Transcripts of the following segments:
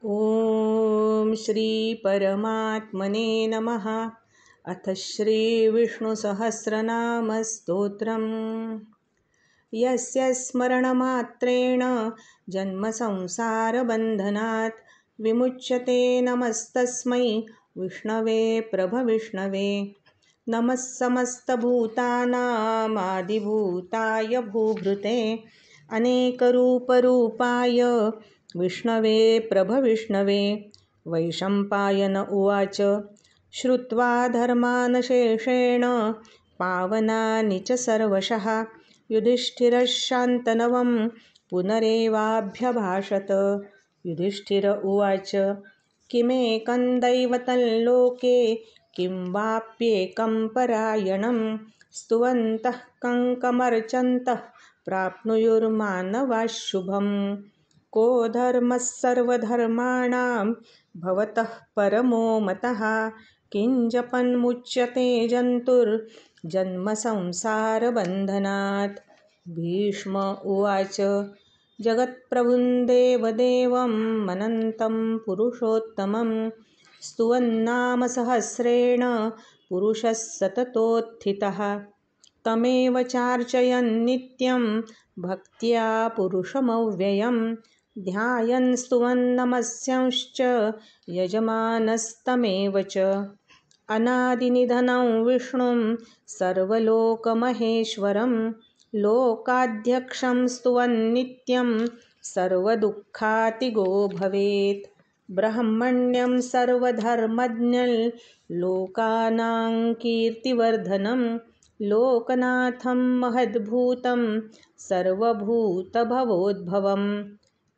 ॐ श्री परमात्मने नमः। अथ श्रीविष्णुसहस्रनामस्तोत्रम्। यस्य स्मरणमात्रेण जन्मसंसारबन्धनात् विमुच्यते नमस्तस्मै विष्णवे प्रभविष्णवे। नमः समस्तभूतानामादिभूताय भूभृते अनेकरूपरूपाय विष्णवे प्रभविष्णवे। वैशम्पायन उवाच। श्रुत्वा धर्मानशेषेण पावनानि च सर्वशः युधिष्ठिरः शान्तनवं पुनरेवाभ्यभाषत। युधिष्ठिर उवाच। किमेकं दैवतं लोके किं वाप्येकं परायणं स्तुवन्तः कङ्कमर्चन्तः प्राप्नुयुर्मानवाः शुभम्। को धर्मः सर्वधर्माणां भवतः परमो मतः किं जपन्मुच्यते जन्तुर्जन्मसंसारबन्धनात्। भीष्म उवाच। जगत्प्रभुं देवदेवं मनन्तं पुरुषोत्तमं स्तुवन्नाम सहस्रेण पुरुषः सततोत्थितः। तमेव चार्चयन् नित्यं भक्त्या पुरुषमव्ययं ध्यायन् स्तुवन् नमस्यांश्च यजमानस्तमेव च। अनादिनिधनं विष्णुं सर्वलोकमहेश्वरं लोकाध्यक्षं स्तुवन् नित्यं सर्वदुःखातिगो भवेत्। ब्रह्मण्यं सर्वधर्मज्ञं लोकानां कीर्तिवर्धनं लोकनाथं महद्भूतं सर्वभूतभवोद्भवम्।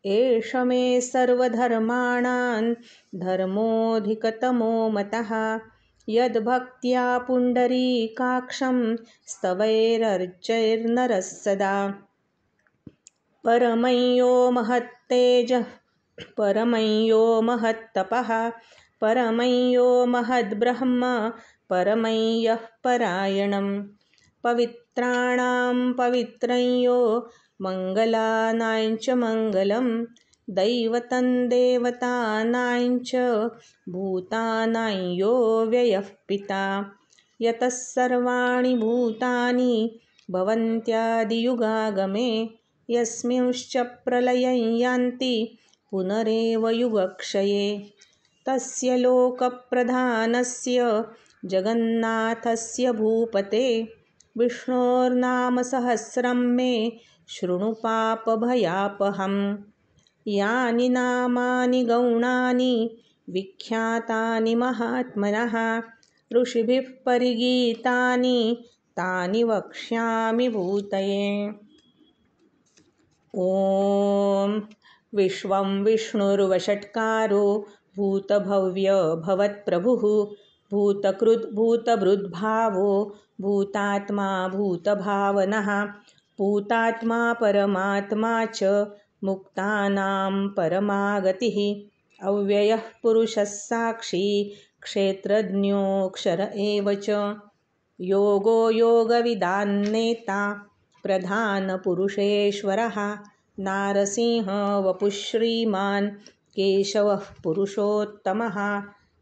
एष मे सर्वधर्माणां धर्मोऽधिकतमो मतः यद्भक्त्या पुण्डरीकाक्षं स्तवैरर्चैर्नरः सदा। परमं यो महत्तेजः परमं यो महत्तपः परमं यो महद्ब्रह्म परमं यः परायणं। पवित्राणां पवित्रं यो मङ्गलानां च मङ्गलं दैवतं देवतानां च भूतानां यो व्ययः पिता। यतः सर्वाणि भूतानि भवन्त्यादियुगागमे यस्मिंश्च प्रलयं यान्ति पुनरेव युगक्षये। तस्य लोकप्रधानस्य जगन्नाथस्य भूपते विष्णोर्नामसहस्रं मे शृणु पापभयापहम्। यानि नामानि गौणानि विख्यातानि महात्मनः ऋषिभिः परिगीतानि तानि वक्ष्यामि भूतये। ॐ विश्वं विष्णुर्वषट्कारो भूतभव्यभवत्प्रभुः भूतकृद्भूतभृद्भावो भूतात्मा भूतभावनः भूतात्मा परमात्मा च मुक्तानां परमागतिः। अव्ययः पुरुषः साक्षी क्षेत्रज्ञोऽक्षर एव च। योगो योगविदान्नेता प्रधानपुरुषेश्वरः नारसिंह वपुः श्रीमान् केशवः पुरुषोत्तमः।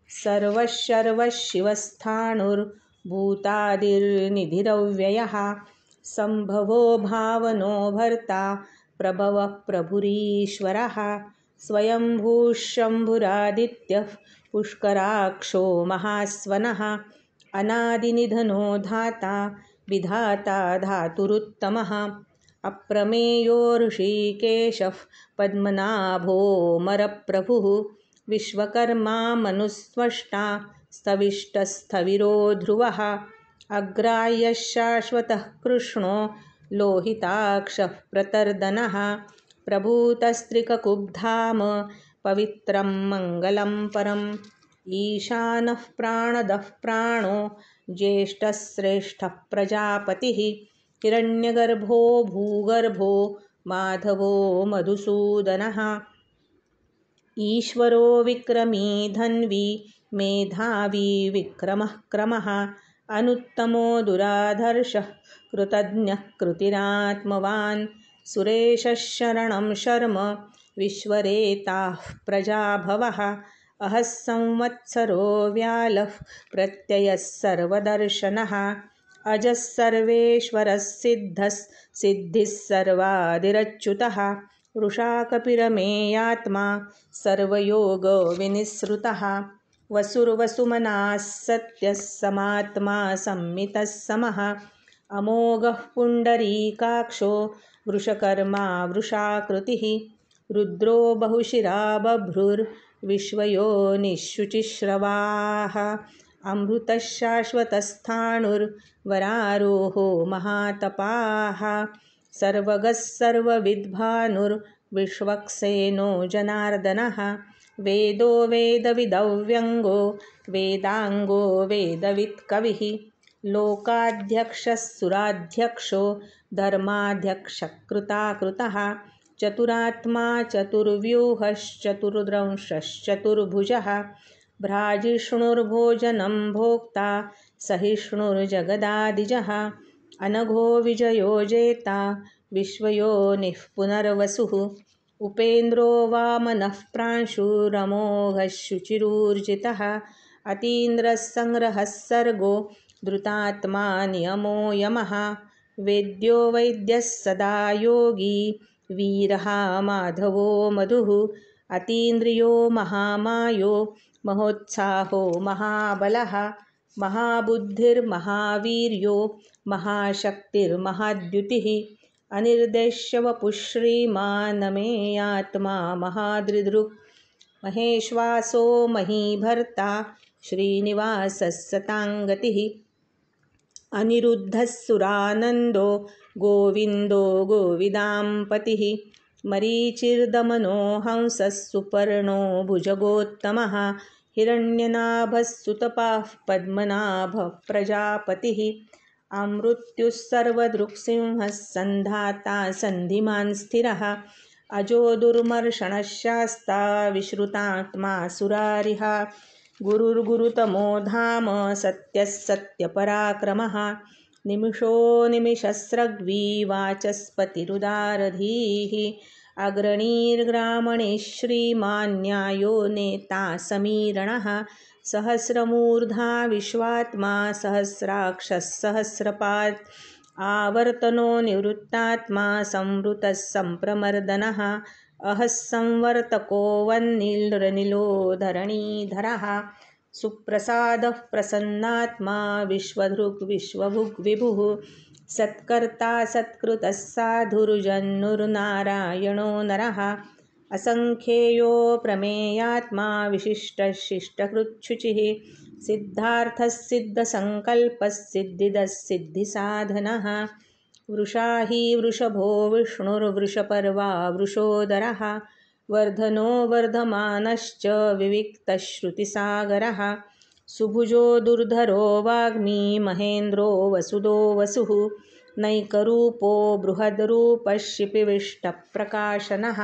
सर्वः शिवस्थाणुर्भूतादिर्निधिरव्ययः सम्भवो भावनो भर्ता प्रभवः प्रभुरीश्वरः। स्वयंभूः शम्भुरादित्यः पुष्कराक्षो महास्वनः अनादिनिधनो धाता विधाता धातुरुत्तमः। अप्रमेयो ऋषिकेशः पद्मनाभोऽमरप्रभुः विश्वकर्मा मनुस्त्वष्टा स्थविष्टस्थविरो ध्रुवः। अग्राह्यः शाश्वतः कृष्णो लोहिताक्षः प्रतर्दनः प्रभूतस्त्रिककुब्धाम पवित्रं मङ्गलं परम्। ईशानः प्राणदः प्राणो ज्येष्ठः श्रेष्ठः प्रजापतिः हिरण्यगर्भो भूगर्भो माधवो मधुसूदनः। ईश्वरो विक्रमी धन्वी मेधावी विक्रमः क्रमः अनुत्तमो दुराधर्षः कृतज्ञः कृतिरात्मवान्। सुरेशः शरणं शर्म विश्वरेताः प्रजाभवः अहः संवत्सरो व्यालः प्रत्ययः सर्वदर्शनः अजः सर्वेश्वरः सिद्धिः सर्वादिरच्युतः वृषाकपिरमेयात्मा सर्वयोगविनिसृतः वसुर्वसुमनाः सत्यः समात्मा संमितः समः अमोघः पुण्डरीकाक्षो वृषकर्मा वृषाकृतिः रुद्रो बहुशिरा बभ्रुर्विश्वयोनिःशुचिश्रवाः अमृतः शाश्वतस्थाणुर्वरारोहो महातपाः सर्वगः सर्वविद्भानुर्विश्वक्सेनो जनार्दनः वेदो वेदविदव्यङ्गो वेदाङ्गो वेदवित्कविः लोकाध्यक्षः सुराध्यक्षो धर्माध्यक्षकृताकृतः चतुरात्मा चतुर्व्यूहश्चतुर्द्रंशश्चतुर्भुजः भ्राजिष्णुर्भोजनं भोक्ता सहिष्णुर्जगदादिजः अनघो विजयो जेता विश्वयोनिः पुनर्वसुः उपेन्द्रो वामनः प्रांशुरमोघः शुचिरूर्जितः अतीन्द्रः सङ्ग्रहः सर्गो धृतात्मा नियमो यमः वेद्यो वैद्यः सदा योगी वीरः माधवो मधुः अतीन्द्रियो महामायो महोत्साहो महाबलः महाबुद्धिर्महावीर्यो महाशक्तिर्महाद्युतिः अनिर्देश्यवपुः श्रीमानमेयात्मा महादृदृक् महेश्वासो महीभर्ता श्रीनिवासः सताङ्गतिः अनिरुद्धः सुरानन्दो गोविन्दो गोविदाम्पतिः मरीचिर्दमनो हंसः सुपर्णो भुजगोत्तमः हिरण्यनाभः सुतपाः पद्मनाभः प्रजापतिः अमृत्युः सर्वदृक्सिंहः सन्धाता सन्धिमान् स्थिरः अजो दुर्मर्षणः शास्ता विश्रुतात्मा सुरारिः गुरुर्गुरुतमो धाम सत्यः सत्यपराक्रमः निमिषो निमिषस्रग्वी वाचस्पतिरुदारधीः अग्रणीर्ग्रामणिः श्रीमान्यायो नेता समीरणः सहस्रमूर्धा विश्वात्मा सहस्राक्षः सहस्रपात् आवर्तनो निवृत्तात्मा संवृतः सम्प्रमर्दनः अहः संवर्तको वह्निर्निलो धरणीधरः सुप्रसादः प्रसन्नात्मा विश्वधृक् विश्वभुग् विभुः सत्कर्ता सत्कृतः साधुर्जन्नुर्नारायणो नरः असङ्ख्येयो प्रमेयात्मा विशिष्टः शिष्टकृच्छुचिः सिद्धार्थः सिद्धसङ्कल्पः सिद्धिदः सिद्धिसाधनः वृषा हि वृषभो विष्णुर्वृषपर्वा वृषोदरः वर्धनो वर्धमानश्च विविक्तः श्रुतिसागरः सुभुजो दुर्धरो वाग्मी महेन्द्रो वसुदो वसुः नैकरूपो बृहद्रूपः शिपिविष्टप्रकाशनः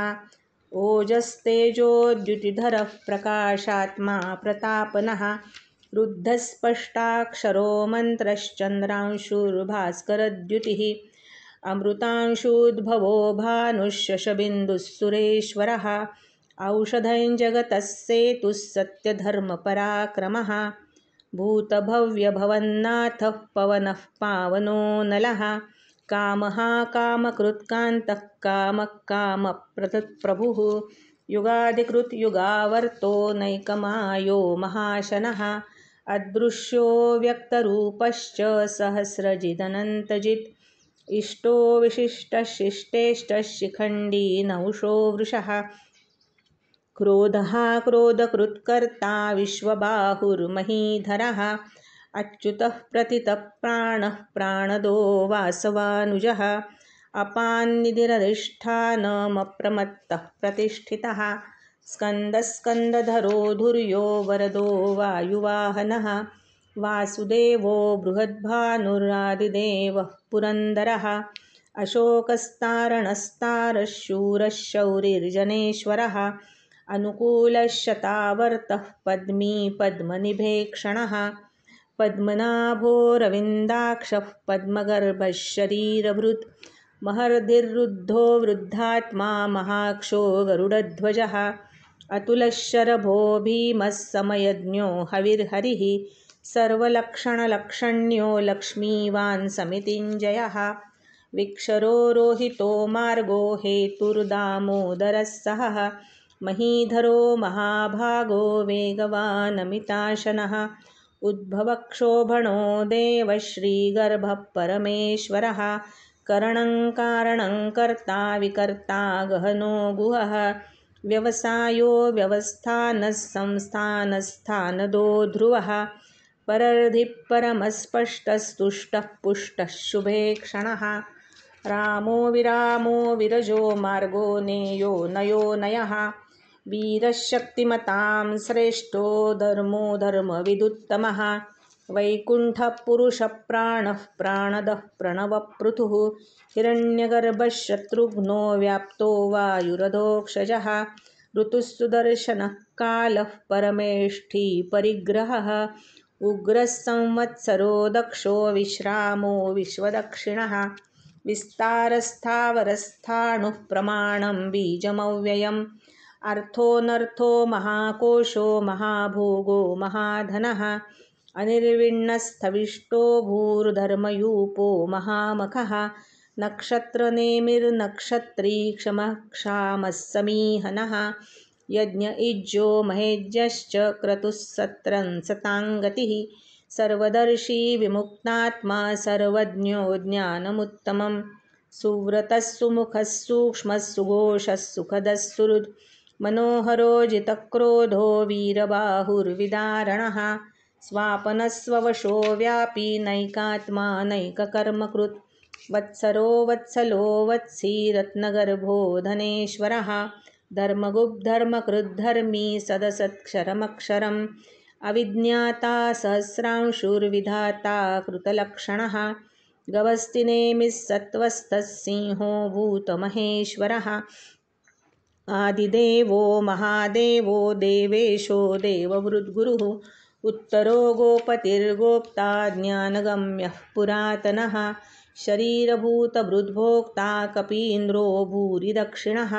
ओजस्तेजोद्युतिधरः प्रकाशात्मा प्रतापनः रुद्धस्पष्टाक्षरो मन्त्रश्चन्द्रांशुर्भास्करद्युतिः अमृतांशूद्भवो भानुशशबिन्दुः सुरेश्वरः औषधं जगतः सेतुः सत्यधर्मपराक्रमः भूतभव्यभवन्नाथः पवनः पावनो नलः कामः कामकृत्कान्तः कामः कामप्रदप्रभुः युगादिकृत् युगावर्तो नैकमायो महाशनः अदृश्यो व्यक्तरूपश्च सहस्रजिदनन्तजित् इष्टो विशिष्टः शिष्टेष्टः शिखण्डी नहुषो वृषः क्रोधः क्रोधकृत्कर्ता विश्वबाहुर्महीधरः अच्युतः प्रतितः प्राणः प्राणदो वासवानुजः अपान्निधिरधिष्ठानमप्रमत्तः प्रतिष्ठितः स्कन्दस्कन्दधरो धुर्यो वरदो वायुवाहनः वासुदेवो बृहद्भानुरादिदेवः पुरन्दरः अशोकस्तारणस्तारः शूरः शौरिर्जनेश्वरः अनुकूलः शतावर्तः पद्मी पद्मनिभेक्षणः पद्मनाभो रविन्दाक्षः पद्मगर्भः शरीरभृत् महर्धिरुद्धो वृद्धात्मा महाक्षो गरुडध्वजः अतुलशरभो भीमः समयज्ञो हविर्हरिः सर्वलक्षणलक्षण्यो लक्ष्मीवान् समितिञ्जयः विक्षरो रोहितो मार्गो हेतुर्दामोदरः सहः महीधरो महाभागो वेगवानमिताशनः उद्भवक्षोभणो देवः श्रीगर्भः परमेश्वरः करणं कारणं कर्ता विकर्ता गहनो गुहः व्यवसायो व्यवस्थानः संस्थानस्थानदो ध्रुवः परर्धिः परमस्पष्टस्तुष्टः पुष्टः शुभे क्षणः रामो विरामो विरजो मार्गो नेयो नयो नयः वीरः शक्तिमतां श्रेष्ठो धर्मो धर्मविदुत्तमः वैकुण्ठः पुरुषः प्राणः प्राणदः प्रणवपृथुः हिरण्यगर्भः शत्रुघ्नो व्याप्तो वायुरधोक्षजः ऋतुस्सुदर्शनः कालः परमेष्ठी परिग्रहः उग्रः संवत्सरो दक्षो विश्रामो विश्वदक्षिणः विस्तारस्थावरस्थाणुः प्रमाणं बीजमव्ययम् अर्थोऽनर्थो महाकोशो महाभोगो महाधनः अनिर्विण्णस्थविष्टो भूर्धर्मयूपो महामखः नक्षत्रनेमिर्नक्षत्री क्षमः क्षामः समीहनः यज्ञ इज्जो महेज्यश्च क्रतुः सत्रं सताङ्गतिः सर्वदर्शी विमुक्तात्मा सर्वज्ञो ज्ञानमुत्तमं सुव्रतः सुमुखः सूक्ष्मः सुघोषः सुखदः सुहृद् मनोहरो जितक्रोधो वीरबाहुर्विदारणः स्वापनस्ववशो व्यापी नैकात्मा नैककर्मकृत् वत्सरो वत्सलो वत्सी रत्नगर्भो धनेश्वरः धर्मगुप्धर्मकृद्धर्मी सदसत्क्षरमक्षरम् अविज्ञाता सहस्रांशुर्विधाता कृतलक्षणः गवस्तिनेमिः सत्त्वस्थः सिंहो भूतमहेश्वरः आदिदेवो महादेवो देवेशो देवहृद्गुरुः उत्तरो गोपतिर्गोप्ता ज्ञानगम्यः पुरातनः शरीरभूतभृद्भोक्ता कपीन्द्रो भूरिदक्षिणः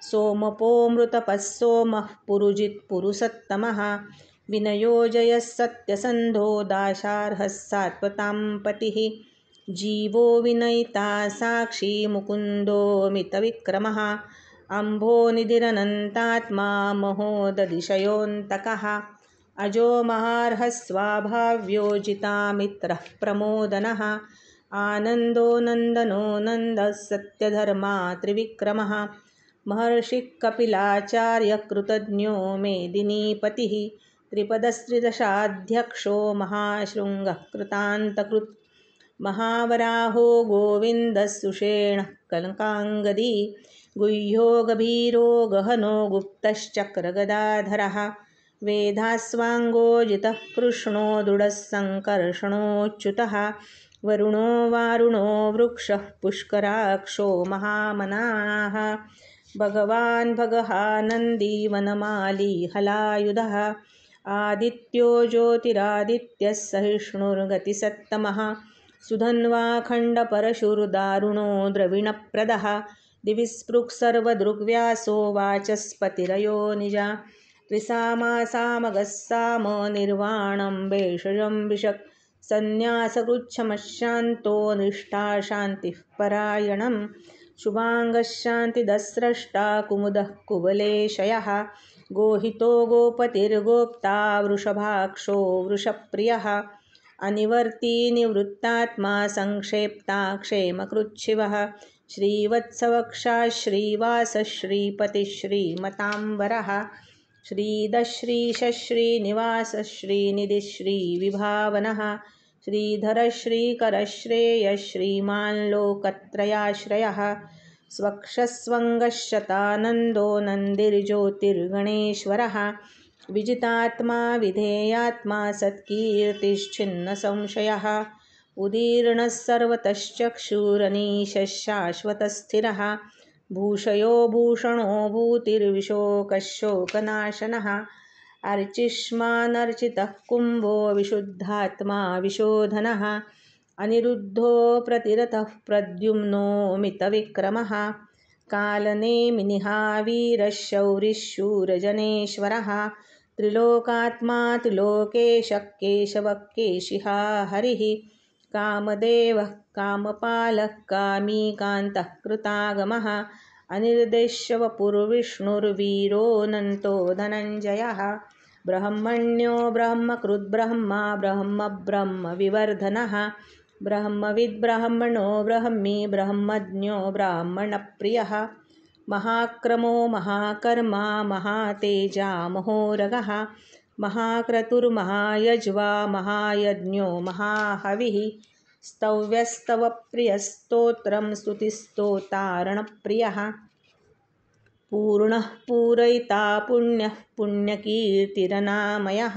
सोमपोऽमृतपः सोमः पुरुजित्पुरुषत्तमः विनयो जयः सत्यसन्धो दाशार्हः सात्वतां पतिः जीवो विनयिता साक्षी मुकुन्दोऽमितविक्रमः अम्भोनिधिरनन्तात्मा महोदधिशयोऽन्तकः अजो महार्हः स्वाभाव्योजितामित्रः प्रमोदनः आनन्दो नन्दनो नन्दः सत्यधर्मा त्रिविक्रमः महर्षिः कपिलाचार्यः कृतज्ञो मेदिनीपतिः त्रिपदस्त्रिदशाध्यक्षो महाशृङ्गः कृतान्तकृत् महावराहो गोविन्दः सुषेणः कनकाङ्गदी गुह्यो गभीरो गहनो गुप्तश्चक्रगदाधरः वेदास्वाङ्गोजितः कृष्णो दृढः सङ्कर्षणोच्युतः वरुणो वारुणो वृक्षः पुष्कराक्षो महामनाः भगवान् भगहानन्दी वनमाली हलायुधः आदित्यो ज्योतिरादित्यः सहिष्णुर्गतिसत्तमः सुधन्वाखण्डपरशुर्दारुणो द्रविणप्रदः दिविस्पृक्सर्वदृग्व्यासो वाचस्पतिरयो निजा त्रिसामासामगः साम निर्वाणं भेषजं विशक् सन्न्यासकृच्छमशान्तो निष्ठा शान्तिः परायणं शुभाङ्गः शान्तिदस्रष्टा कुमुदः कुवलेशयः गोहितो गोपतिर्गोप्ता वृषभाक्षो वृषप्रियः अनिवर्ती निवृत्तात्मा संक्षेप्ता क्षेमकृच्छिवः श्रीवत्सवक्षा श्रीवासः श्रीपतिः श्रीमताम्बरः श्रीदश्रीशश्रीनिवासः श्रीनिधिः श्रीविभावनः श्रीधरः श्रीकरः श्रेयः श्रीमान् लोकत्रयाश्रयः स्वक्षस्वङ्गः शतानन्दो नन्दिर्ज्योतिर्गणेश्वरः विजितात्मा विधेयात्मा सत्कीर्तिश्चिन्नसंशयः उदीर्णः सर्वतश्चक्षुरनीशः शाश्वतस्थिरः भूषयो भूषणो भूतिर्विशोकः शोकनाशनः अर्चिष्मानर्चितः कुम्भो विशुद्धात्मा विशोधनः अनिरुद्धो प्रतिरथः प्रद्युम्नो मितविक्रमः कालनेमिनिहावीरः शौरिशूरजनेश्वरः त्रिलोकात्मा त्रिलोकेशः केशवः केशिहा हरिः कामदेवः कामपालः कामीकान्तः कृतागमः अनिर्देश्यवपुर्विष्णुर्वीरोऽनन्तो धनञ्जयः ब्रह्मण्यो ब्रह्मकृद्ब्रह्मा ब्रह्मविवर्धनः ब्रह्मविद्ब्रह्मणो ब्रह्मी ब्रह्मज्ञो ब्राह्मणप्रियः महाक्रमो महाकर्मा महातेजा महोरगः महाक्रतुर्महायज्वा महायज्ञो महाहविः स्तव्यस्तवप्रियस्तोत्रं स्तुतिस्तोतारणप्रियः पूर्णः पूरयिता पुण्यः पुण्यकीर्तिरनामयः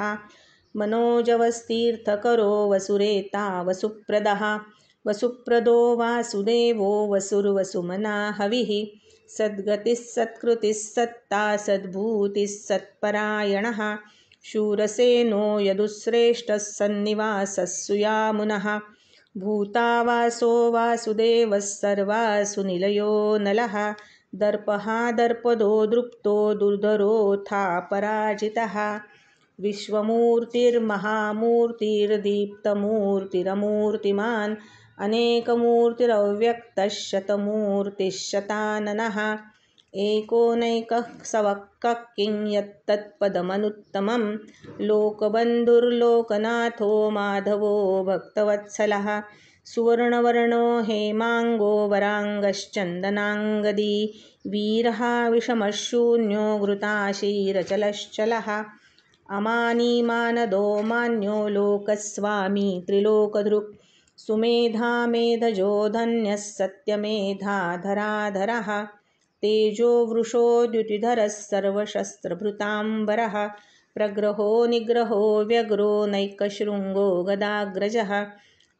मनोजवस्तीर्थकरो वसुरेता वसुप्रदः वसुप्रदो वासुदेवो वसुर्वसुमना हविः सद्गतिः सत्कृतिः सत्ता सद्भूतिः सत्परायणः शूरसेनो यदुश्रेष्ठः सन्निवासः सुयामुनः भूतावासो वासुदेवः सर्वासु निलयो नलः दर्पः दर्पदो दृप्तो दुर्धरोऽथा पराजितः विश्वमूर्तिर्महामूर्तिर्दीप्तमूर्तिरमूर्तिमान् अनेकमूर्तिरव्यक्तः शतमूर्तिः एकोनैकः सवक्कः किं यत्तत्पदमनुत्तमं लोकबन्धुर्लोकनाथो माधवो भक्तवत्सलः सुवर्णवर्णो हेमाङ्गो वराङ्गश्चन्दनाङ्गदी वीरः विषमशून्यो घृताशीरचलश्चलः अमानीमानदो मान्यो लोकस्वामी त्रिलोकधृक् सुमेधा मेधजो धन्यः सत्यमेधाधराधरः तेजो वृषोद्युतिधरः सर्वशस्त्रभृताम्बरः प्रग्रहो निग्रहो व्यग्रो नैकशृङ्गो गदाग्रजः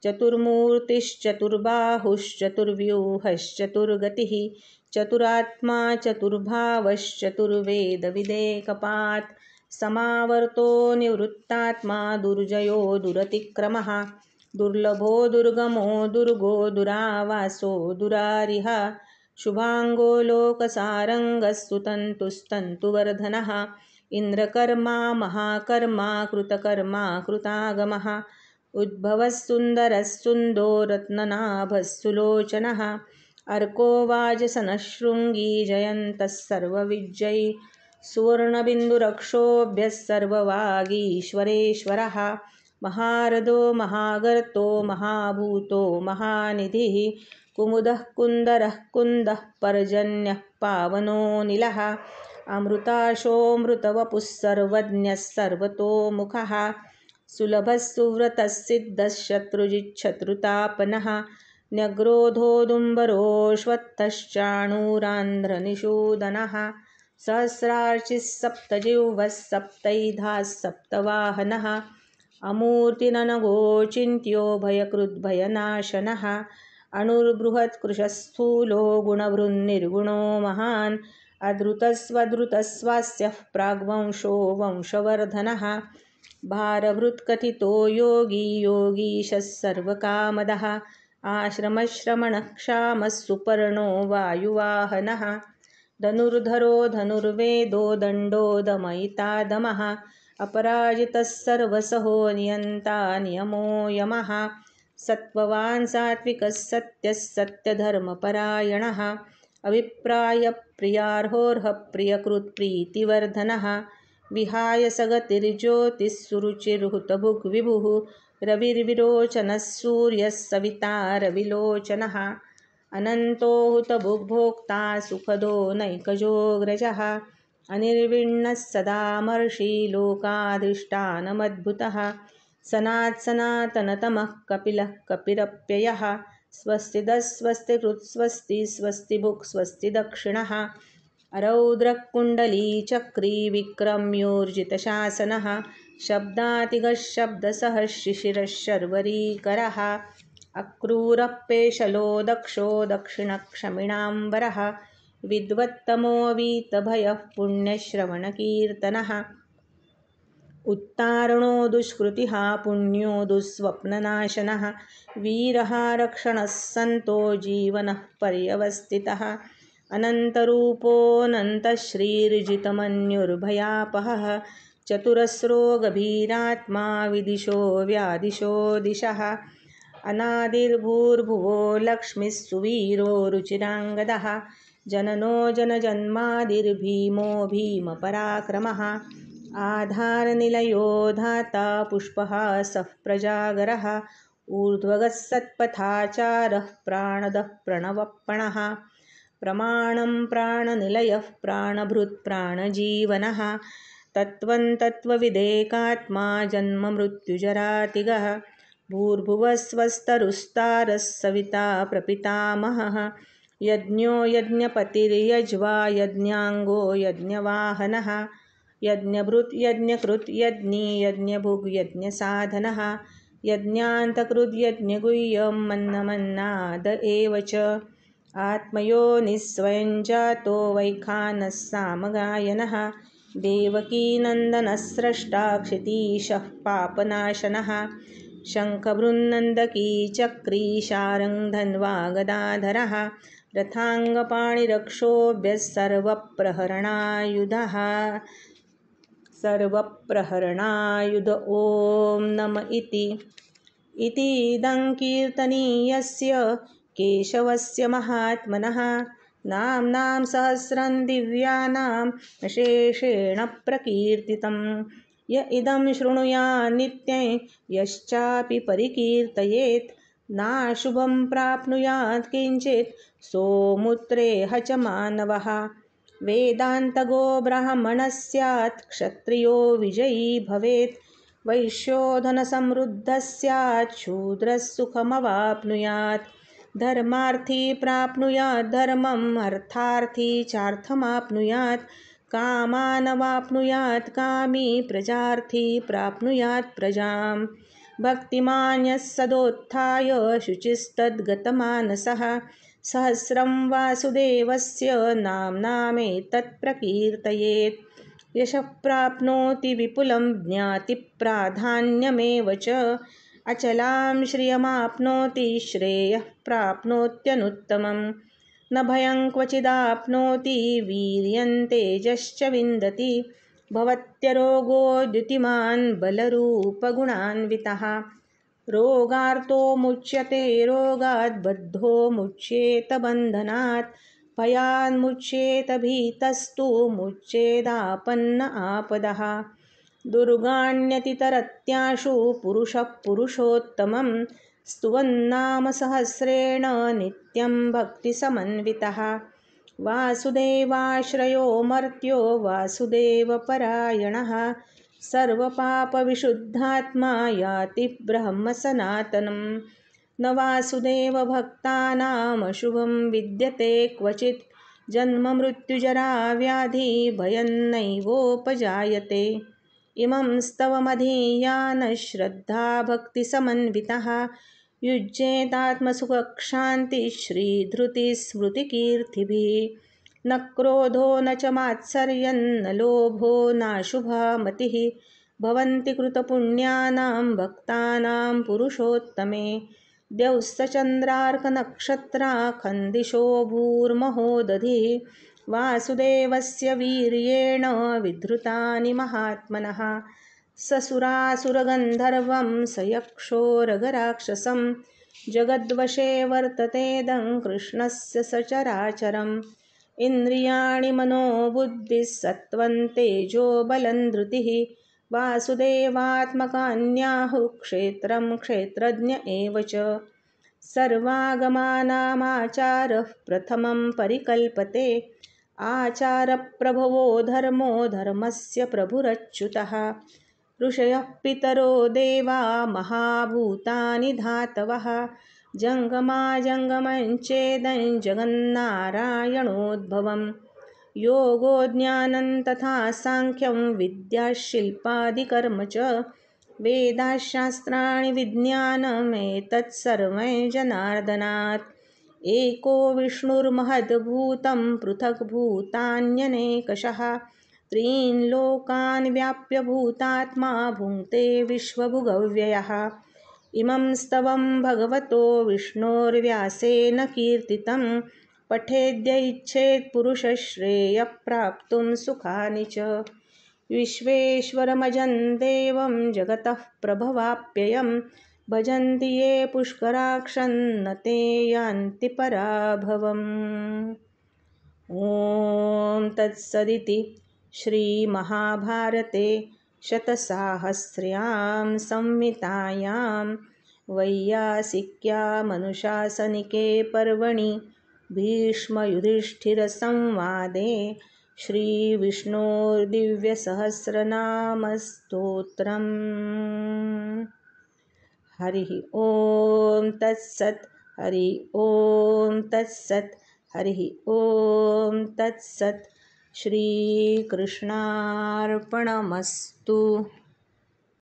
चतुर्मूर्तिश्चतुर्बाहुश्चतुर्व्यूहश्चतुर्गतिः चतुरात्मा चतुर्भावश्चतुर्वेदविदेकपात् समावर्तो निवृत्तात्मा दुर्जयो दुरतिक्रमः दुर्लभो दुर्गमो दुर्गो दुरावासो दुरारिः शुभाङ्गो लोकसारङ्गः सुतन्तुस्तन्तुवर्धनः इन्द्रकर्मा महाकर्मा कृतकर्मा कृतागमः उद्भवः सुन्दरः सुन्दो रत्ननाभः सुलोचनः अर्को वाजसनः शृङ्गी जयन्तः सर्वविजयी सुवर्णबिन्दुरक्षोभ्यः सर्ववागीश्वरेश्वरः महारथो महागर्तो महाभूतो महानिधिः कुमुदः कुन्दरः कुन्दः पर्जन्यः पावनोऽनिलः अमृताशोऽमृतवपुः सर्वज्ञः सर्वतोमुखः सुलभः सुव्रतः सिद्धः शत्रुजिच्छत्रुतापनः न्यग्रोधोदुम्बरोऽश्वत्थश्चाणूरान्ध्रनिषूदनः सहस्रार्चिः सप्तजिह्वः सप्तैधाः सप्तवाहनः अमूर्तिननगोचिन्त्यो भयकृद्भयनाशनः अणुर्बृहत्कृशस्थूलो गुणभृन्निर्गुणो महान् अधृतस्वधृतस्वास्यः प्राग्वंशो वंशवर्धनः भारभृत्कथितो योगी योगीशः सर्वकामदः आश्रमश्रमणः क्षामः सुपर्णो वायुवाहनः धनुर्धरो धनुर्वेदो दण्डो दमयिता दमः अपराजितः सर्वसहो नियन्ता नियमो यमः सत्त्ववान् सात्विकः सत्यः सत्यधर्मपरायणः अभिप्रायप्रियार्होर्ह प्रियकृत्प्रीतिवर्धनः विहाय सगतिर्ज्योतिः सुरुचिर्हुतभुग्विभुः रविर्विरोचनः सूर्यः सविता रविलोचनः अनन्तो हुतभुग्भोक्ता सुखदो नैकजोऽग्रजः अनिर्विण्णः सदामर्षि लोकाधिष्ठानमद्भुतः सनात्सनातनतमः कपिलः कपिरप्ययः स्वस्तिदः स्वस्तिकृत्स्वस्ति स्वस्तिभुक् स्वस्ति दक्षिणः रौद्रः कुण्डलीचक्री विक्रम्योर्जितशासनः शब्दातिगः शब्दसः शिशिरः शर्वरीकरः अक्रूरः पेशलो दक्षो दक्षिणक्षमिणाम्बरः विद्वत्तमो वीतभयः पुण्यश्रवणकीर्तनः उत्तारणो दुष्कृतिः पुण्यो दुःस्वप्ननाशनः वीरः रक्षणः सन्तो जीवनः पर्यवस्थितः अनन्तरूपोऽनन्तश्रीर्जितमन्युर्भयापहः चतुरस्रो गभीरात्मा विदिशो व्यादिशो दिशः अनादिर्भूर्भुवो लक्ष्मीः सुवीरो रुचिराङ्गदः जननो जनजन्मादिर्भीमो भीमपराक्रमः आधारनिलयो धाता पुष्पः सः प्रजागरः ऊर्ध्वगः सत्पथाचारः प्राणदः प्रणवप्पणः प्रमाणं प्राणनिलयः प्राणभृत् प्राणजीवनः तत्त्वं तत्त्वविदेकात्मा जन्ममृत्युजरातिगः भूर्भुवस्वस्तरुस्तारः सविता प्रपितामहः यज्ञो यज्ञपतिर्यज्वा यज्ञाङ्गो यज्ञवाहनः यज्ञभृत् यज्ञकृत् यज्ञी यज्ञभुग् यज्ञसाधनः यज्ञान्तकृद् यज्ञगुह्यं मन्नमन्नाद एव च आत्मयोनिस्वयं जातो वैखानः सामगायनः देवकीनन्दनः स्रष्टा क्षितीशः पापनाशनः शङ्खभृन्नन्दकी चक्री शारङ्गधन्वा गदाधरः रथाङ्गपाणिरक्षोभ्यः सर्वप्रहरणायुधः सर्वप्रहरणायुध ॐ नम इति इदं कीर्तनीयस्य केशवस्य महात्मनः नाम्नां सहस्रं दिव्यानां शेषेण प्रकीर्तितं य इदं शृणुयात् नित्यं यश्चापि परिकीर्तयेत् नाशुभं प्राप्नुयात् किञ्चित् सोमुत्रेह च मानवः वेदान्तगो ब्राह्मणः स्यात् क्षत्रियो विजयी भवेत् वैश्यो धनसमृद्धः स्यात् शूद्रः सुखमवाप्नुयात् धर्मार्थी प्राप्नुयात् धर्मम् अर्थार्थी चार्थमाप्नुयात् कामानवाप्नुयात् कामी प्रजार्थी प्राप्नुयात् प्रजां भक्तिमान्यः सदोत्थाय शुचिस्तद्गतमानसः सहस्रं वासुदेवस्य नाम्नामेतत् प्रकीर्तयेत् यशः प्राप्नोति विपुलं ज्ञातिप्राधान्यमेव च अचलां श्रियमाप्नोति श्रेयः प्राप्नोत्यनुत्तमं न भयं क्वचिदाप्नोति वीर्यं तेजश्च विन्दति भवत्यरोगो द्युतिमान् बलरूपगुणान्वितः रोगार्तो मुच्यते रोगात् बद्धो मुच्येत बन्धनात् भयान्मुच्येत भीतस्तु मुच्येदापन्न आपदः दुर्गाण्यतितरत्याशु पुरुषः पुरुषोत्तमं स्तुवन्नाम सहस्रेण नित्यं भक्तिसमन्वितः वासुदेवाश्रयो मर्त्यो वासुदेवपरायणः सर्वपापविशुद्धात्मा याति ब्रह्मसनातनं न वासुदेवभक्तानामशुभं विद्यते क्वचित् जन्ममृत्युजराव्याधि भयं नैवोपजायते इमं स्तवमधीयानः श्रद्धाभक्तिसमन्वितः युज्येतात्मसुखक्षान्तिः श्रीधृतिस्मृतिकीर्तिभिः न क्रोधो न च मात्सर्यन्न लोभो नाशुभा मतिः भवन्ति कृतपुण्यानां भक्तानां पुरुषोत्तमे द्यौस्तचन्द्रार्कनक्षत्राखन्दिशो भूर्महोदधिः वासुदेवस्य वीर्येण विधृतानि महात्मनः ससुरासुरगन्धर्वं स यक्षोरगराक्षसं जगद्वशे वर्ततेदं कृष्णस्य सचराचरम् इन्द्रियाणि मनोबुद्धिः सत्त्वं तेजो बलं धृतिः वासुदेवात्मकान्याहुः क्षेत्रं क्षेत्रज्ञ एव च सर्वागमानामाचारः प्रथमं परिकल्पते आचारप्रभवो धर्मो धर्मस्य प्रभुरच्युतः ऋषयः पितरो देवा महाभूतानि धातवः जङ्गमाजङ्गमञ्चेदं जगन्नारायणोद्भवं योगो ज्ञानं तथा साङ्ख्यं विद्याशिल्पादिकर्म च वेदाशास्त्राणि विज्ञानमेतत्सर्वं जनार्दनात् एको विष्णुर्महद्भूतं पृथग्भूतान्यनेकशः त्रीन् लोकान् व्याप्य भूतात्मा भुङ्क्ते विश्वभुगव्ययः। इमं स्तवं भगवतो विष्णोर्व्यासेन कीर्तितं पठेद्यैच्छेत् पुरुषश्रेयः प्राप्तुं सुखानि च। विश्वेश्वरमजं देवं जगतः प्रभवाप्ययं भजन्ति ये पुष्कराक्षं ते यान्ति पराभवम्। ॐ तत्सदिति श्रीमहाभारते शतसाहस्र्यां संहितायां वैयासिक्यामनुशासनिके पर्वणि भीष्मयुधिष्ठिरसंवादे श्रीविष्णोर्दिव्यसहस्रनामस्तोत्रम्। हरिः ॐ तत्सत्। हरि ॐ तत्सत्। हरिः ॐ तत्सत्। श्रीकृष्णार्पणमस्तु।